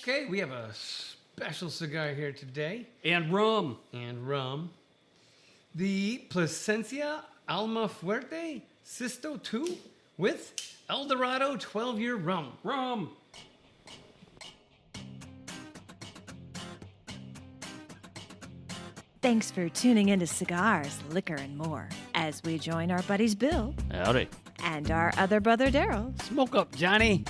Okay, we have a special cigar here today. And rum. The Plasencia Alma Fuerte Sisto2 with Dorado 12-year rum. Rum. Thanks for tuning into Cigars, Liquor, and More as we join our buddies Bill Howdy. and our other brother Daryl Smoke up, Johnny.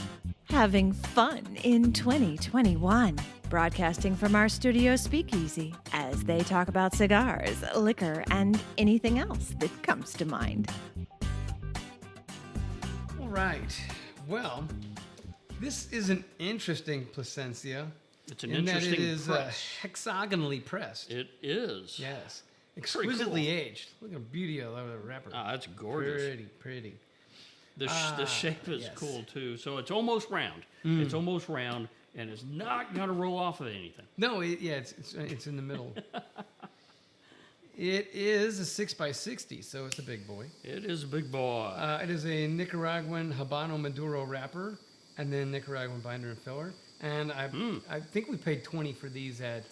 having fun in 2021. Broadcasting from our studio speakeasy as they talk about cigars, liquor, and anything else that comes to mind. All right. Well, this is an interesting Plasencia. It's an in that interesting it is press. hexagonally pressed. It is. Yes. Pretty Exquisitely cool. aged. Look at the beauty of the wrapper. Ah, that's gorgeous. Pretty. The shape is yes. cool, too. So it's almost round. It's almost round, and it's not going to roll off of anything. No, it's in the middle. It is a 6x60, so it's a big boy. It is a big boy. It is a Nicaraguan Habano Maduro wrapper, and then Nicaraguan binder and filler. And I think we paid 20 for these at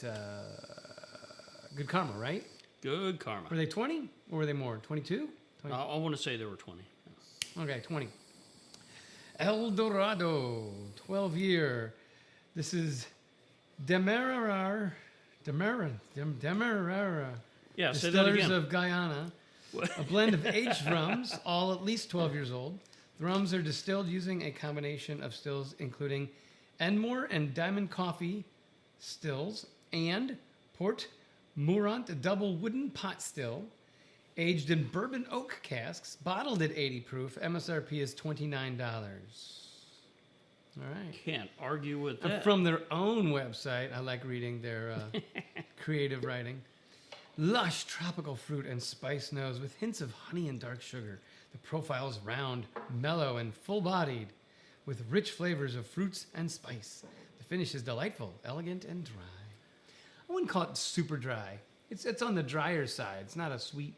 Good Karma, right? Good karma. Were they 20 or were they more? 22? I want to say there were 20. Okay, 20. El Dorado, 12-year. This is Demerara. Yeah, say that Distillers again. of Guyana. A blend of aged rums, all at least 12 years old. The rums are distilled using a combination of stills including Enmore and Diamond Coffee stills and Port Mourant double wooden pot still, aged in bourbon oak casks, bottled at 80 proof. MSRP is $29. All right. Can't argue with that. From their own website, I like reading their creative writing. Lush tropical fruit and spice nose with hints of honey and dark sugar. The profile is round, mellow, and full-bodied with rich flavors of fruits and spice. The finish is delightful, elegant, and dry. I wouldn't call it super dry. It's on the drier side. It's not a sweet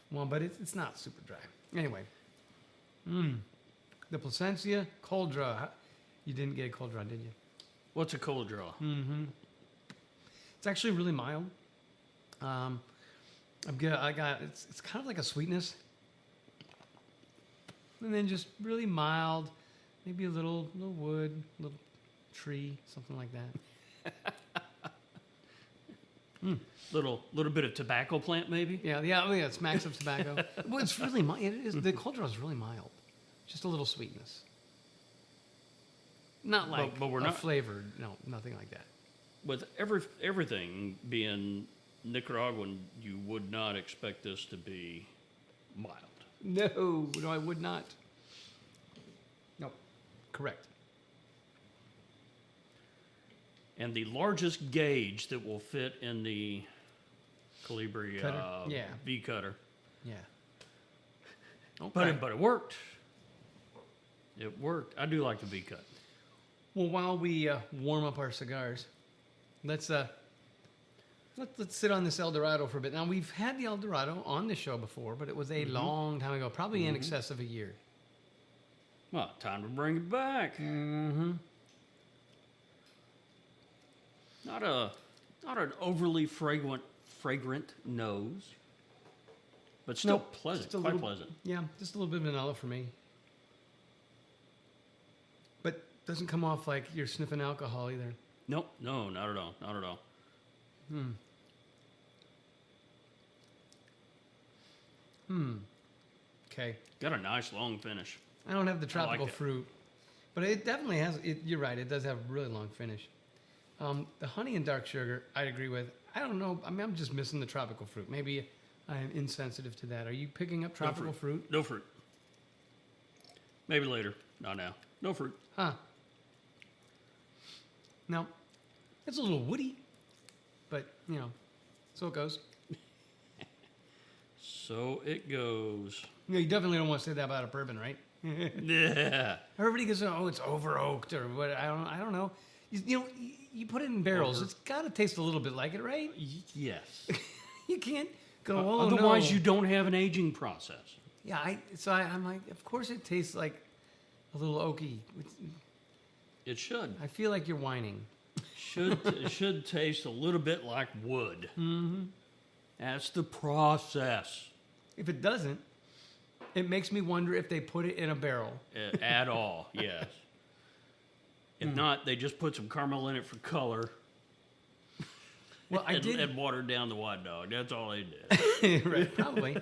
one, but it's not super dry. Anyway, the Plasencia cold draw. You didn't get a cold draw, did you? What's a cold draw? It's actually really mild. It's kind of like a sweetness, and then just really mild, maybe a little wood, little tree, something like that. Little bit of tobacco plant, maybe? Yeah, it smacks of tobacco. Well, it's really mild. It is, the cold draw is really mild, just a little sweetness. Not like but we're a not flavored, no, nothing like that. With everything being Nicaraguan, you would not expect this to be mild. No, I would not. Nope, correct. And the largest gauge that will fit in the Calibri Cutter? Yeah. V cutter. Yeah. Okay. But it worked. It worked. I do like the V cut. Well, while we warm up our cigars, let's sit on this El Dorado for a bit. Now, we've had the El Dorado on the show before, but it was a long time ago, probably in excess of a year. Well, time to bring it back. Not an overly fragrant nose, but still Nope, pleasant, just a quite little- pleasant. Yeah, just a little bit of vanilla for me. But doesn't come off like you're sniffing alcohol either. Nope, no, not at all, not at all. Okay. Got a nice long finish. I don't have the tropical it. fruit, but it definitely has. You're right. It does have a really long finish. The honey and dark sugar, I'd agree with. I don't know. I mean, I'm just missing the tropical fruit. Maybe I am insensitive to that. Are you picking up tropical fruit? No fruit. Maybe later, not now. No fruit. Huh. No. It's a little woody, but, so it goes. So it goes. You definitely don't want to say that about a bourbon, right? Yeah. Everybody goes, oh, it's over oaked or what? I don't know. You put it in barrels. It's got to taste a little bit like it, right? Yes. You can't go, oh, Otherwise, no. you don't have an aging process. Yeah, I'm like, of course it tastes like a little oaky. It should. I feel like you're whining. Should taste a little bit like wood. Mm-hmm. That's the process. If it doesn't, it makes me wonder if they put it in a barrel. At all, yes. If not, they just put some caramel in it for color. Well, and watered down the white dog. That's all they did. Right, probably.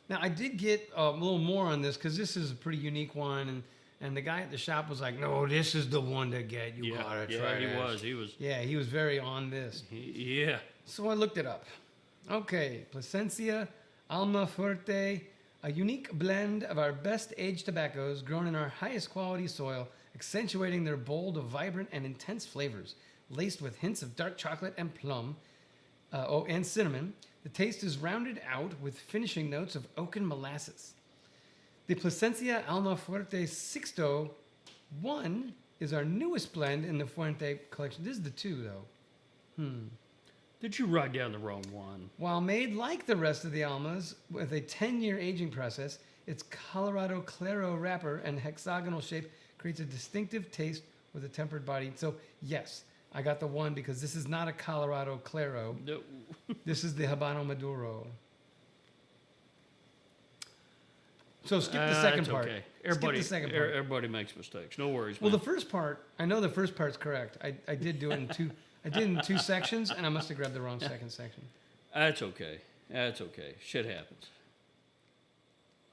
Now, I did get a little more on this because this is a pretty unique one, and the guy at the shop was like, "No, this is the one to get. You gotta try this." He was. Yeah, he was very on this. Yeah. So I looked it up. Okay, Plasencia Alma Fuerte, a unique blend of our best aged tobaccos grown in our highest quality soil, accentuating their bold, vibrant, and intense flavors, laced with hints of dark chocolate and plum, and cinnamon. The taste is rounded out with finishing notes of oak and molasses. The Plasencia Alma Fuerte Sisto 1 is our newest blend in the Fuente collection. This is the 2, though. Did you write down the wrong one? While made like the rest of the Almas with a 10-year aging process, its Colorado Claro wrapper and hexagonal shape creates a distinctive taste with a tempered body. So, yes, I got the 1 because this is not a Colorado Claro. No. This is the Habano Maduro. So skip the second part. Okay. Skip the second part. Everybody makes mistakes. No worries, Well, man. the first part, I know the first part's correct. I did do it in two. I did it in 2 sections, and I must have grabbed the wrong second section. That's okay. That's okay. Shit happens.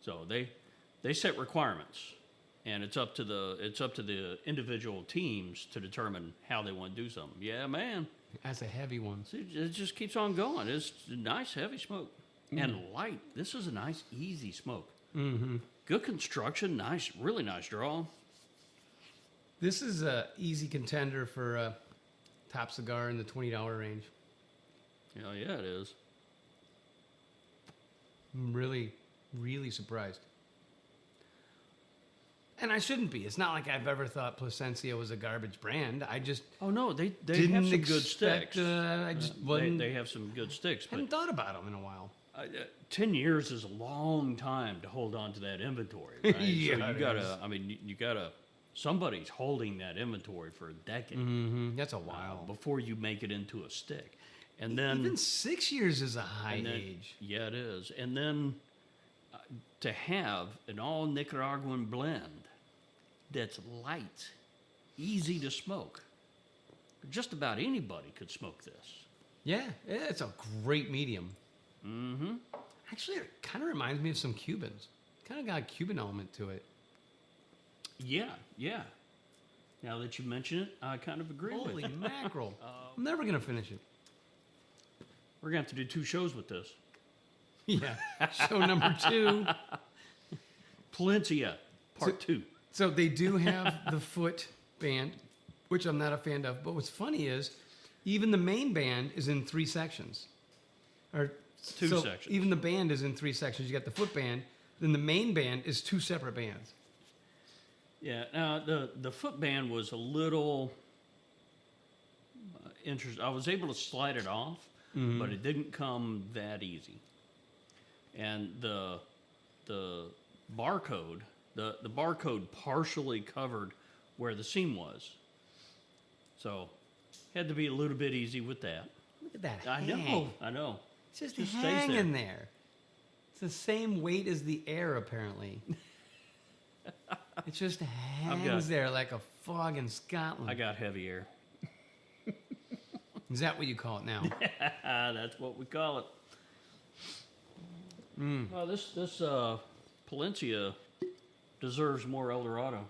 So they set requirements, and it's up to the individual teams to determine how they want to do something. Yeah, man. That's a heavy one. See, it just keeps on going. It's a nice, heavy smoke. And light. This is a nice, easy smoke. Mm-hmm. Good construction. Nice, really nice draw. This is a easy contender for a top cigar in the $20 range. Yeah, it is. I'm really, really surprised. And I shouldn't be. It's not like I've ever thought Plasencia was a garbage brand. I just Oh, no, they didn't have some good expect, sticks. I just wasn't. They have some good sticks, but hadn't thought about them in a while. 10 years is a long time to hold on to that inventory, right? Yeah, so it you gotta, is. I mean, you gotta, somebody's holding that inventory for a decade Mm-hmm. That's a while. before you make it into a stick. And then, Even 6 years is a high and then- age. yeah, it is. And then to have an all Nicaraguan blend that's light, easy to smoke. Just about anybody could smoke this. Yeah, it's a great medium. Mm-hmm. Actually, it kind of reminds me of some Cubans. Kind of got a Cuban element to it. Yeah. Now that you mention it, I kind of agree with Holy you. mackerel. I'm never going to finish it. We're going to have to do 2 shows with this. Yeah. Show number 2. Plasencia, part 2. So they do have the foot band, which I'm not a fan of. But what's funny is even the main band is in 3 sections. Or 2 so sections. Even the band is in 3 sections. You got the foot band, then the main band is 2 separate bands. Yeah, now the foot band was a little interesting. I was able to slide it off, but it didn't come that easy. And the barcode, the barcode partially covered where the seam was. So had to be a little bit easy with that. Look at that I hang. know. It's just Just stays hanging there. It's the same weight as the air, apparently. It just hangs there like a fog in Scotland. I got heavy air. Is that what you call it now? That's what we call it. Well, this Plasencia deserves more El Dorado.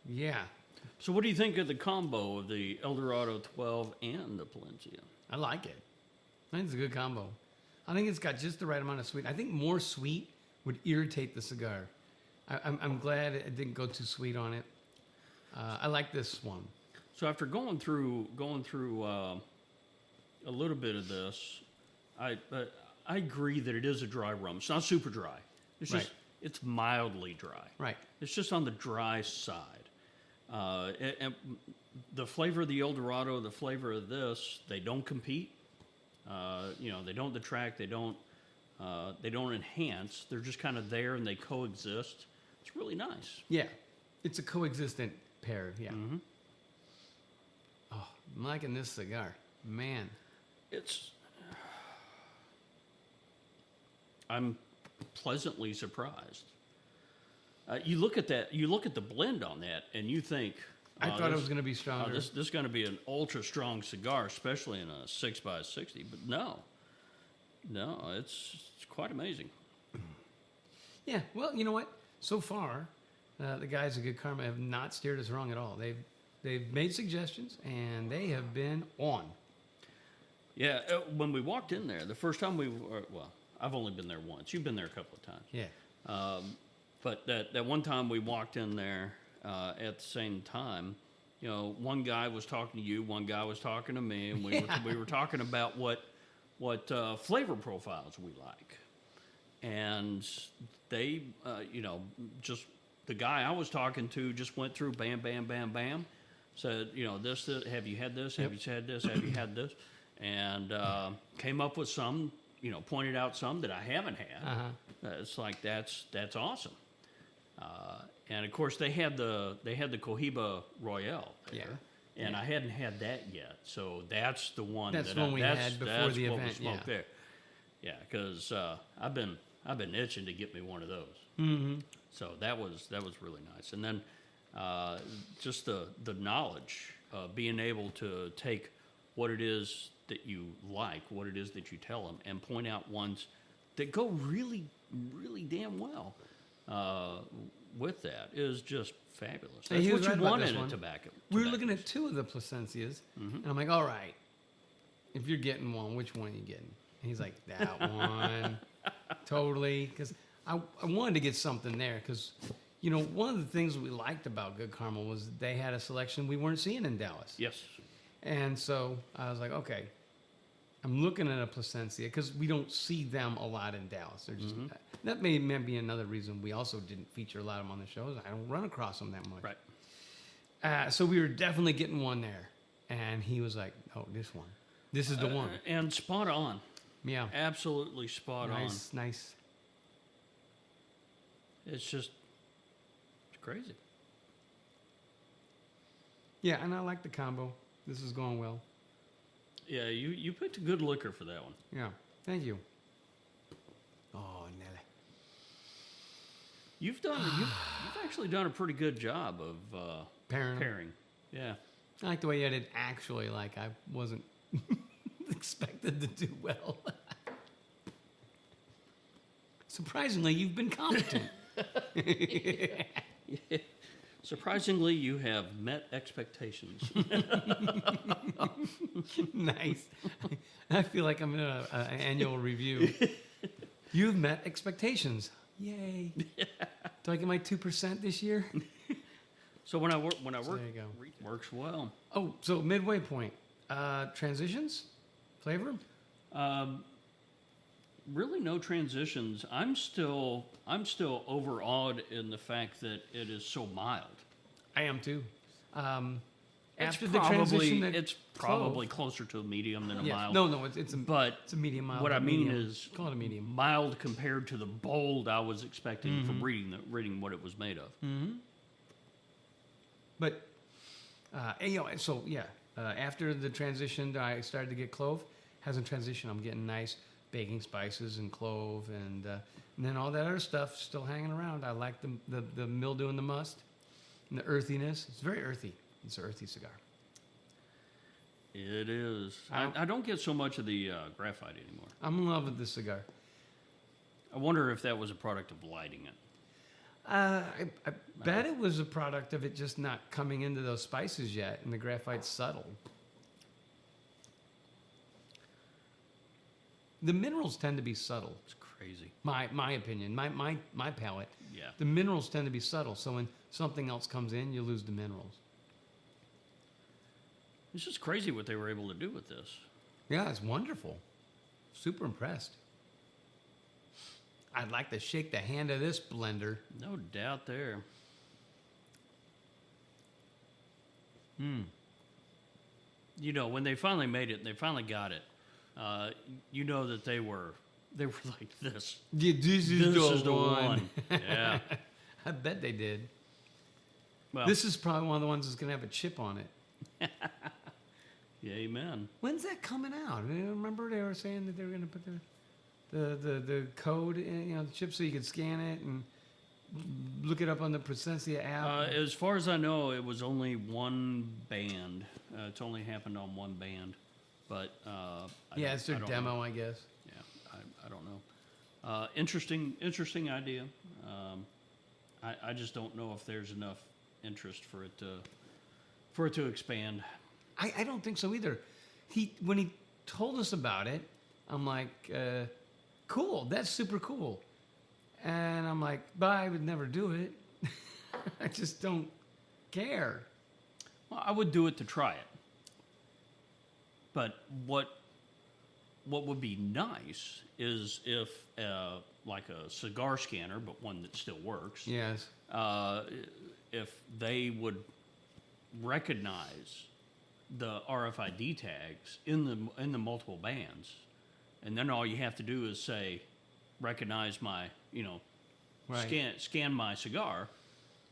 Yeah. So what do you think of the combo of the El Dorado 12 and the Plasencia? I like it. I think it's a good combo. I think it's got just the right amount of sweet. I think more sweet would irritate the cigar. I'm glad it didn't go too sweet on it. I like this one. So after going through a little bit of this, I agree that it is a dry rum. It's not super dry. It's just Right. it's mildly dry. Right. It's just on the dry side. And the flavor of the El Dorado, the flavor of this, they don't compete. They don't detract. They don't enhance. They're just kind of there and they coexist. It's really nice. Yeah. It's a coexistent pair, yeah. Mm-hmm. Oh, I'm liking this cigar. Man. I'm pleasantly surprised. You look at that, you look at the blend on that, and you think, I thought it was going to be stronger. this is going to be an ultra strong cigar, especially in a 6x60. But no, it's quite amazing. Yeah, well, you know what? So far, the guys at Good Karma have not steered us wrong at all. They've made suggestions, and they have been on. Yeah, when we walked in there, the first time I've only been there once. You've been there a couple of times. Yeah. But that one time we walked in there at the same time, you know, one guy was talking to you, one guy was talking to me, and we were talking about what flavor profiles we like. And they, you know, just the guy I was talking to just went through bam, bam, bam, bam, said, you know, this have you had this? Have you had this? Have you had this? And came up with some, you know, pointed out some that I haven't had. It's like that's awesome. And of course they had the Cohiba Royale there, and I hadn't had that yet. So that's the one we had before the event. Smoked there. Yeah, because I've been itching to get me one of those. Mm-hmm. So that was really nice. And then just the knowledge of being able to take what it is that you like, what it is that you tell them, and point out ones that go really, really damn well with that is just fabulous. That's what you want in a tobacco. We were looking at two of the Plasencias, and I'm like, all right, if you're getting one, which one are you getting? And he's like, that one. Totally. Because I wanted to get something there because, you know, one of the things we liked about Good Karma was that they had a selection we weren't seeing in Dallas. Yes. And so I was like, okay, I'm looking at a Plasencia because we don't see them a lot in Dallas. They're just that may be another reason we also didn't feature a lot of them on the shows. I don't run across them that much. Right. So we were definitely getting one there, and he was like, "Oh, this one. This is the one." And spot on. Yeah. Absolutely spot on. Nice. It's just crazy. Yeah, and I like the combo. This is going well. Yeah, you picked a good liquor for that one. Yeah, thank you. Oh, Nelly. You've actually done a pretty good job of pairing. Yeah. I like the way you did actually, like I wasn't expected to do well. Surprisingly, you've been competent. Yeah. Surprisingly, you have met expectations. Nice. I feel like I'm in an annual review. You've met expectations. Yay. Do I get my 2% this year? So when I work, There you go. works well. Oh, so midway point. Transitions? Flavor? Really no transitions. I'm still overawed in the fact that it is so mild. I am too. After It's the transition, it's probably closer to a medium than a mild. No, it's a medium mild. What I mean medium. is, call it a medium. mild compared to the bold I was expecting from reading what it was made of. Mm-hmm. But, and, you know, so yeah, after the transition, I started to get clove. Hasn't transitioned. I'm getting nice baking spices and clove, and then all that other stuff still hanging around. I like the mildew and the must, and the earthiness. It's very earthy. It's an earthy cigar. It is. I don't get so much of the graphite anymore. I'm in love with this cigar. I wonder if that was a product of lighting it. I bet it was a product of it just not coming into those spices yet, and the graphite's subtle. The minerals tend to be subtle. It's crazy. My opinion, my palate. Yeah. The minerals tend to be subtle, so when something else comes in, you lose the minerals. It's just crazy what they were able to do with this. Yeah, it's wonderful. Super impressed. I'd like to shake the hand of this blender. No doubt there. You know, when they finally made it, and they finally got it, you know that they were like this. Yeah, this is the one. Yeah. I bet they did. Well, This is probably one of the ones that's going to have a chip on it. yeah, amen. When's that coming out? I mean, remember they were saying that they were going to put the code in, the chip so you could scan it and look it up on the Plasencia app. As far as I know, it was only one band. It's only happened on one band, but it's their I don't demo, know. I guess. Yeah, I don't know. Interesting idea. I just don't know if there's enough interest for it to expand. I don't think so either. When he told us about it, I'm like, cool, that's super cool. And I'm like, but I would never do it. I just don't care. Well, I would do it to try it. But what would be nice is if, like a cigar scanner, but one that still works, Yes. if they would recognize the RFID tags in the multiple bands, and then all you have to do is say, recognize my, Right. scan my cigar,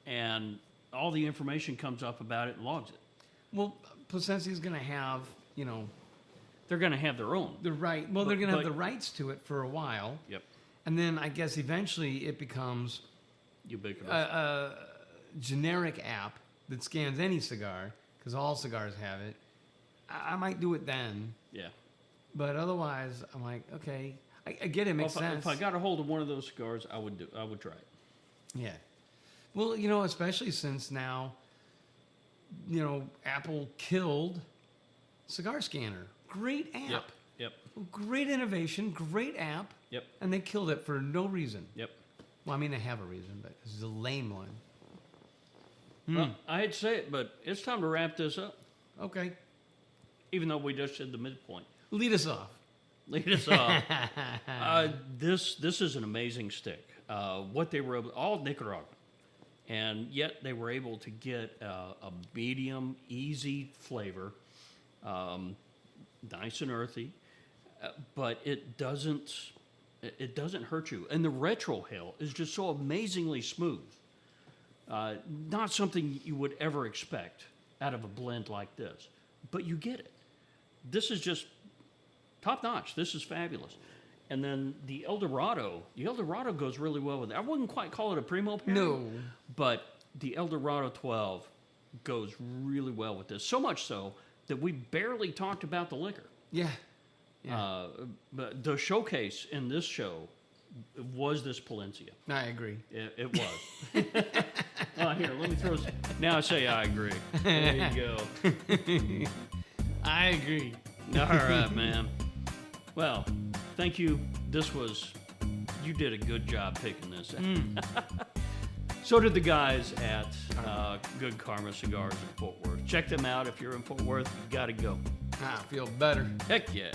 and all the information comes up about it and logs it. Well, Plasencia's going to have, They're going to have their own. the right. Well, But- they're going to have but- the rights to it for a while, Yep. and then I guess eventually it becomes Ubiquitous. a generic app that scans any cigar because all cigars have it. I might do it then, yeah. but otherwise, I'm like, okay, I get it. Makes Well, sense. if I got a hold of one of those cigars, I would try it. Yeah. Well, especially since now, Apple killed Cigar Scanner. Great app. Yep. Great innovation. Great app. Yep. And they killed it for no reason. Yep. Well, I mean, they have a reason, but this is a lame one. Well, I hate to say it, but it's time to wrap this up. Okay. Even though we just did the midpoint. Lead us off. Lead us off. This is an amazing stick. What they were able, all Nicaraguan, and yet they were able to get a medium, easy flavor, nice and earthy, but it doesn't hurt you. And the retrohale is just so amazingly smooth. Not something you would ever expect out of a blend like this, but you get it. This is just top notch. This is fabulous. And then the El Dorado goes really well with it. I wouldn't quite call it a primo pairing. No. But the El Dorado 12 goes really well with this. So much so that we barely talked about the liquor. Yeah. Yeah. But the showcase in this show was this Plasencia. I agree. It was. Here, let me throw this. Now I say I agree. There you go. I agree. All right, man. Well, thank you. You did a good job picking this. So did the guys at Good Karma Cigars in Fort Worth. Check them out if you're in Fort Worth. You got to go. I feel better. Heck yeah.